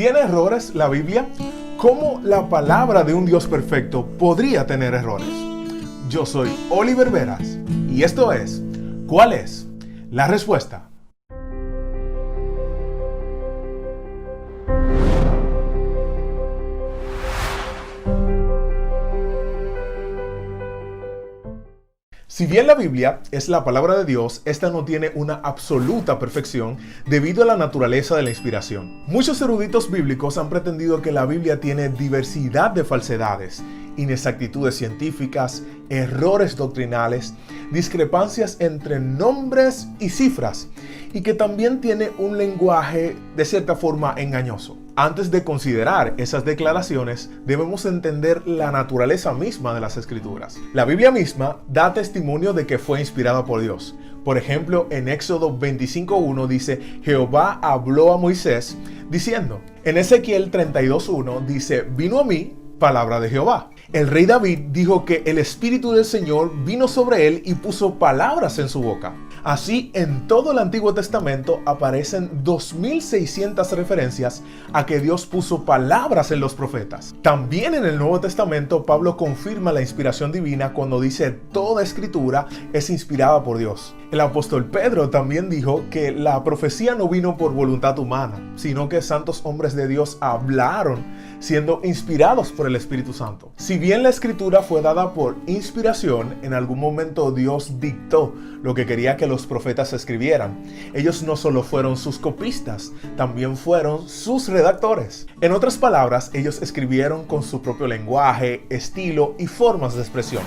¿Tiene errores la Biblia? ¿Cómo la palabra de un Dios perfecto podría tener errores? Yo soy Oliver Veras y esto es ¿Cuál es la respuesta? Si bien la Biblia es la palabra de Dios, esta no tiene una absoluta perfección debido a la naturaleza de la inspiración. Muchos eruditos bíblicos han pretendido que la Biblia tiene diversidad de falsedades, inexactitudes científicas, errores doctrinales, discrepancias entre nombres y cifras, y que también tiene un lenguaje de cierta forma engañoso. Antes de considerar esas declaraciones, debemos entender la naturaleza misma de las Escrituras. La Biblia misma da testimonio de que fue inspirada por Dios. Por ejemplo, en Éxodo 25:1 dice, Jehová habló a Moisés diciendo. En Ezequiel 32:1 dice, vino a mí palabra de Jehová. El rey David dijo que el Espíritu del Señor vino sobre él y puso palabras en su boca. Así, en todo el Antiguo Testamento aparecen 2600 referencias a que Dios puso palabras en los profetas. También en el Nuevo Testamento, Pablo confirma la inspiración divina cuando dice toda escritura es inspirada por Dios. El apóstol Pedro también dijo que la profecía no vino por voluntad humana, sino que santos hombres de Dios hablaron siendo inspirados por el Espíritu Santo. Si bien la escritura fue dada por inspiración, en algún momento Dios dictó lo que quería que los profetas escribieran. Ellos no solo fueron sus copistas, también fueron sus redactores. En otras palabras, ellos escribieron con su propio lenguaje, estilo y formas de expresión.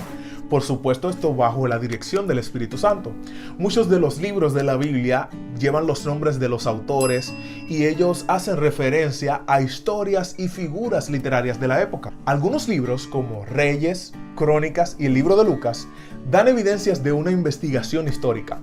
Por supuesto, esto bajo la dirección del Espíritu Santo. Muchos de los libros de la Biblia llevan los nombres de los autores y ellos hacen referencia a historias y figuras literarias de la época. Algunos libros, como Reyes, Crónicas y el libro de Lucas, dan evidencias de una investigación histórica.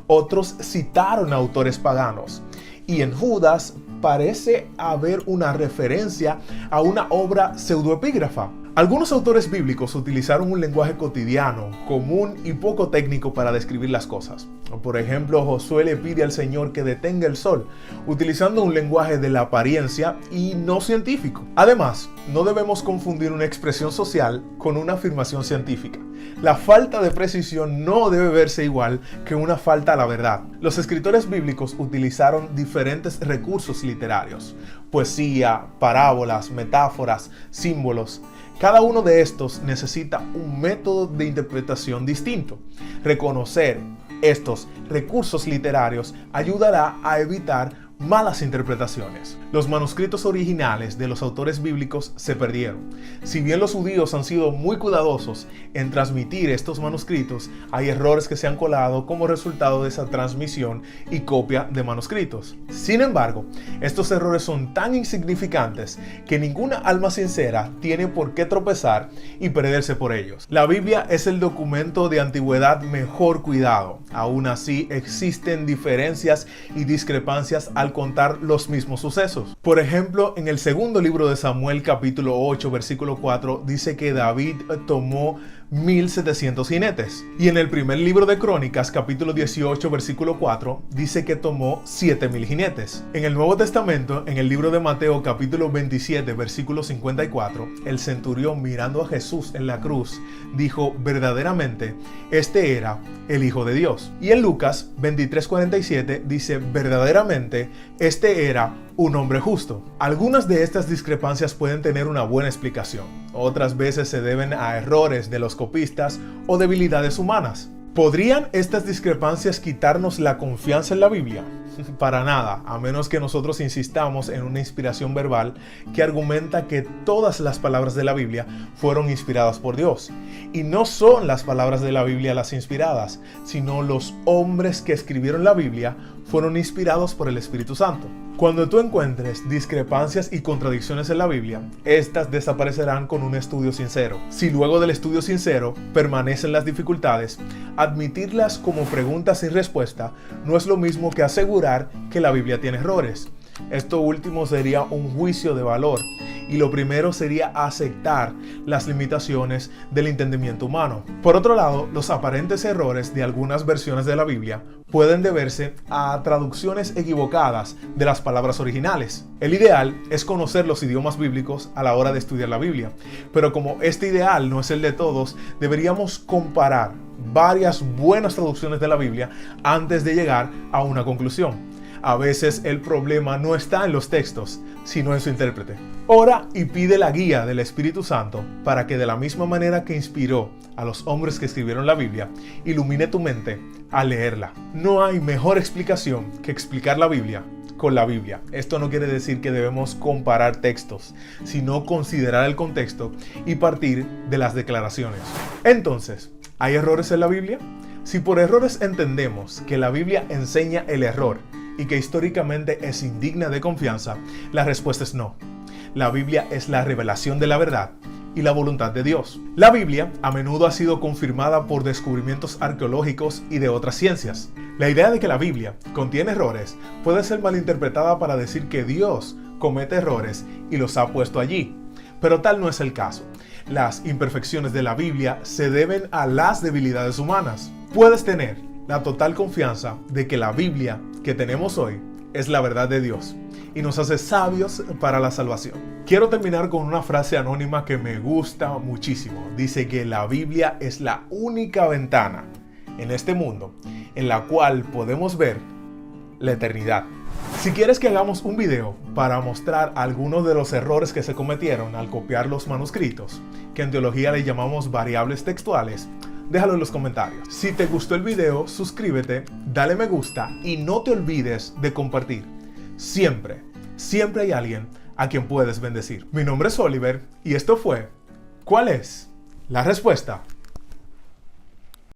Otros citaron a autores paganos. Y en Judas parece haber una referencia a una obra pseudoepígrafa. Algunos autores bíblicos utilizaron un lenguaje cotidiano, común y poco técnico para describir las cosas. Por ejemplo, Josué le pide al Señor que detenga el sol, utilizando un lenguaje de la apariencia y no científico. Además, no debemos confundir una expresión social con una afirmación científica. La falta de precisión no debe verse igual que una falta a la verdad. Los escritores bíblicos utilizaron diferentes recursos literarios: poesía, parábolas, metáforas, símbolos. Cada uno de estos necesita un método de interpretación distinto. Reconocer estos recursos literarios ayudará a evitar malas interpretaciones. Los manuscritos originales de los autores bíblicos se perdieron. Si bien los judíos han sido muy cuidadosos en transmitir estos manuscritos, hay errores que se han colado como resultado de esa transmisión y copia de manuscritos. Sin embargo, estos errores son tan insignificantes que ninguna alma sincera tiene por qué tropezar y perderse por ellos. La Biblia es el documento de antigüedad mejor cuidado. Aún así, existen diferencias y discrepancias al contar los mismos sucesos. Por ejemplo, en el segundo libro de Samuel, capítulo 8, versículo 4, dice que David tomó 1700 jinetes. Y en el primer libro de Crónicas, capítulo 18, versículo 4, dice que tomó 7000 jinetes. En el Nuevo Testamento, en el libro de Mateo, capítulo 27, versículo 54, el centurión, mirando a Jesús en la cruz, dijo, verdaderamente, este era el Hijo de Dios. Y en Lucas 23:47 dice, verdaderamente, este era un hombre justo. Algunas de estas discrepancias pueden tener una buena explicación. Otras veces se deben a errores de los copistas o debilidades humanas. ¿Podrían estas discrepancias quitarnos la confianza en la Biblia? Para nada, a menos que nosotros insistamos en una inspiración verbal que argumenta que todas las palabras de la Biblia fueron inspiradas por Dios. Y no son las palabras de la Biblia las inspiradas, sino los hombres que escribieron la Biblia fueron inspirados por el Espíritu Santo. Cuando tú encuentres discrepancias y contradicciones en la Biblia, estas desaparecerán con un estudio sincero. Si luego del estudio sincero permanecen las dificultades, admitirlas como preguntas sin respuesta no es lo mismo que asegurar que la Biblia tiene errores. Esto último sería un juicio de valor y lo primero sería aceptar las limitaciones del entendimiento humano. Por otro lado, los aparentes errores de algunas versiones de la Biblia pueden deberse a traducciones equivocadas de las palabras originales. El ideal es conocer los idiomas bíblicos a la hora de estudiar la Biblia, pero como este ideal no es el de todos, deberíamos comparar varias buenas traducciones de la Biblia antes de llegar a una conclusión. A veces el problema no está en los textos, sino en su intérprete. Ora y pide la guía del Espíritu Santo para que de la misma manera que inspiró a los hombres que escribieron la Biblia, ilumine tu mente al leerla. No hay mejor explicación que explicar la Biblia con la Biblia. Esto no quiere decir que debemos comparar textos, sino considerar el contexto y partir de las declaraciones. Entonces, ¿hay errores en la Biblia? Si por errores entendemos que la Biblia enseña el error y que históricamente es indigna de confianza, la respuesta es no. La Biblia es la revelación de la verdad y la voluntad de Dios. La Biblia a menudo ha sido confirmada por descubrimientos arqueológicos y de otras ciencias. La idea de que la Biblia contiene errores puede ser malinterpretada para decir que Dios comete errores y los ha puesto allí, pero tal no es el caso. Las imperfecciones de la Biblia se deben a las debilidades humanas. Puedes tener la total confianza de que la Biblia que tenemos hoy es la verdad de Dios y nos hace sabios para la salvación. Quiero terminar con una frase anónima que me gusta muchísimo. Dice que la Biblia es la única ventana en este mundo en la cual podemos ver la eternidad. Si quieres que hagamos un video para mostrar algunos de los errores que se cometieron al copiar los manuscritos, que en teología le llamamos variables textuales, déjalo en los comentarios. Si te gustó el video, suscríbete, dale me gusta y no te olvides de compartir. Siempre hay alguien a quien puedes bendecir. Mi nombre es Oliver y esto fue ¿Cuál es la respuesta?